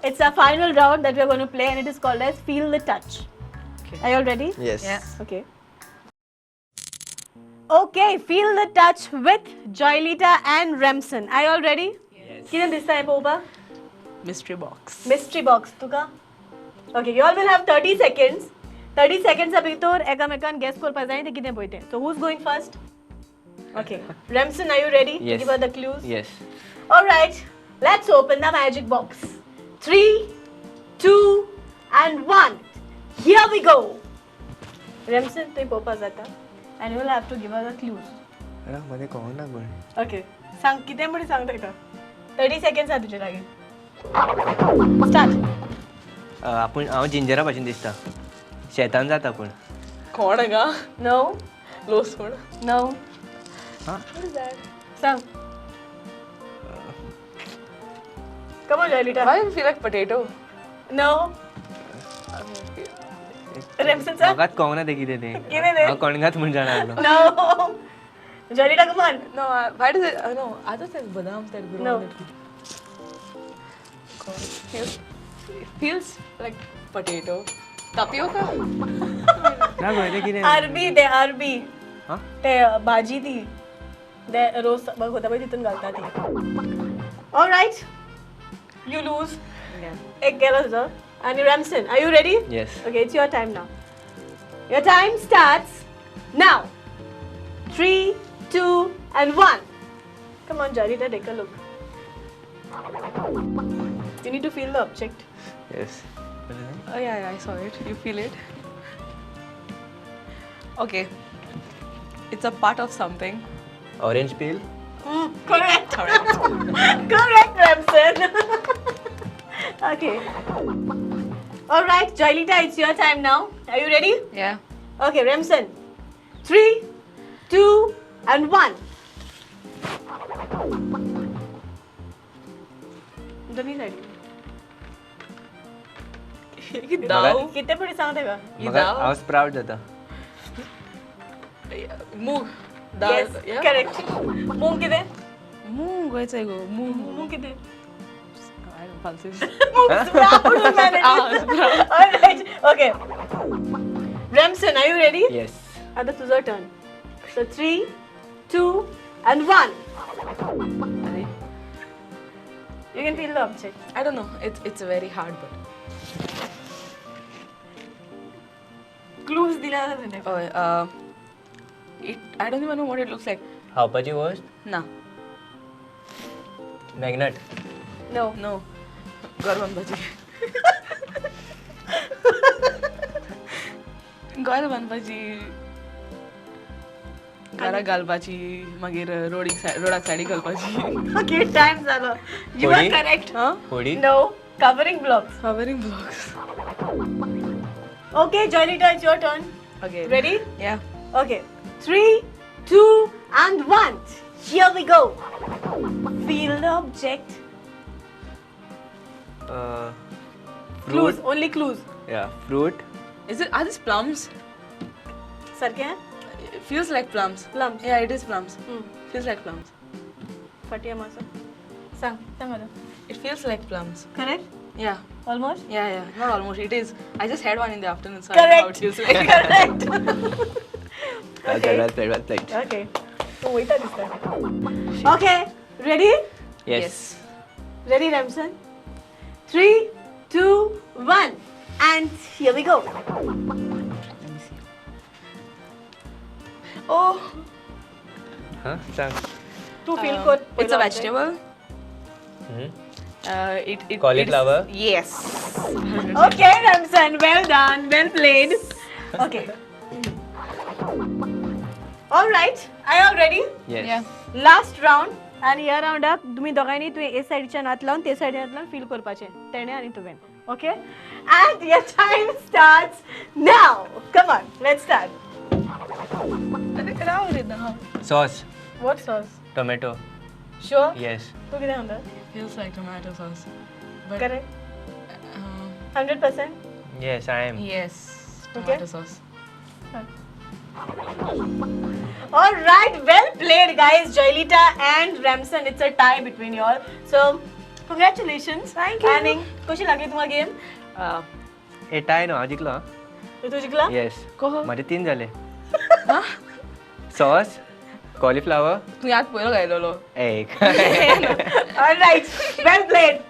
It's a final round that we're going to play, and it is called as Feel the Touch. Okay. Are you all ready? Yes. Yeah. Okay. Okay, Feel the Touch with Joylita and Remsen. Are you all ready? Yes. किधर दिसता है पोपा? Mystery box. Mystery box. तुका? Okay, you all will have 30 seconds. 30 seconds अभी तो एकामेकान guess कर पास जाएं तो कितने पॉइंट हैं? So who's going first? Okay. Remsen, are you ready? Yes. Give her the clues. Yes. All right. Let's open the magic box. 3, 2, and 1. Here we go. Remsen, तू पोपा जाता. And you will have to give her the clues. अरे मने कौन ना कोण? Okay. सांग किती मुळे सांगताय का? 30 seconds आहे तुझे लागेल. Start. आपण हांव जिंजरा भाशेन दिसता. शेतान जाता पूण. कोण आहे का? No. Lost कोण? No. हां? What is that? सांग. Come on, Joylita. Why do you feel like potato? No. Remsen sir. म्हाकाच कळना ते कितें तें. कितें तें? हांव कणगात म्हूण जाणा आसलो. No. Joylita, come on. No, why does it? No, I thought like badam that grow No. on it. God, feels like potato. Tapioca? ना कळले कितें. अरबी ते अरबी. हां? ते भाजी ती. ते रोज बघ होता बाई तिथून घालतात ती. All right. You lose. Yeah. एक गेला तुझं. And Remsen, are you ready? Yes. Okay, it's your time now. Your time starts now. 3, 2, and 1. Come on, Joylita, take a look. You need to feel the object. Yes. Oh yeah, I saw it. You feel it? Okay. It's a part of something. Orange peel. Correct. Correct. Correct, Remsen. Okay. All right, Joylita, it's your time now. Are you ready? Yeah. Okay, Remsen. 3, 2, and 1. दोन्ही side Dal. किती पुढे सांगते का? म्हाका हांव sprout जाता. Moong. Dal. Yes, Yeah. correct. मूंग किती? Moong. Where's I go? Moong. मूंग किती? I don't fancy. Moong sprout मैंने. sprout. All right. Okay. Remsen, are you ready? Yes. आता तुझं turn. So 3, 2, and 1. You can feel the object. I don't know. It's very hard, but. Clues दिला ना त्याने. Oh, I don't even know what it looks like. खावपाची गोष्ट. Nah. Magnet. No. No. Garban bhaji. Garban bhaji. Gara galbachi, magir rodak side galbachi. Okay, time झालं. You are होडी? correct. Huh? होडी. No. Covering blocks. Covering blocks. Okay, Joylita, it's your turn. Okay. Ready? Yeah. Okay. 3, 2, and 1. Here we go. Feel the object. Clues. Fruit. Only clues. Yeah. Fruit. Are these plums? Sir क्या है? It feels like plums. Plums. Yeah, it is plums. Hmm. Feels like plums. फटिया मासा. सांग आता. It feels like plums. Correct? Yeah. Almost? Yeah. Not almost. It is. I just had one in the afternoon, so I know how it Correct. feels like. Correct. Okay. Well played. Okay. तो वही था दिसता. Okay. Ready? Yes. Ready, Remsen? 3, 2, 1. And here we go. Let me see. Oh, Huh? सांग. To feel good. it's a vegetable. Hmm? It Cauliflower? Yes. Okay, Remsen. Well done. Well played. Okay. All right. Are you all ready? Yes. Yeah. Last round. आणि ह्या राउंडाक तुम्ही दोघांनी तुवें ए सायडीच्यान हात लावन ते सायडीन हात लावन फील करपाचें तेणे आनी तुवें okay and your time starts now come on let's start Sauce. What sauce Tomato. Sure Yes. तू कितें म्हणटा Feels like tomato sauce. But correct 100%. Yes, I am. yes, Okay. tomato sauce. All right, well played, guys. Joylita and Remsen, it's a tie between you all. So, congratulations. Thank you. आणि कशी लागली तुम्हाला game? हे टाय न्हू हांव जिखलो हां. तू जिंकला? Yes कहो माझे 3 जाले. सॉस कॉलीफ्लावर तू याद पयलो गायलोलो. एक ऑलराइट, वेल प्लेड.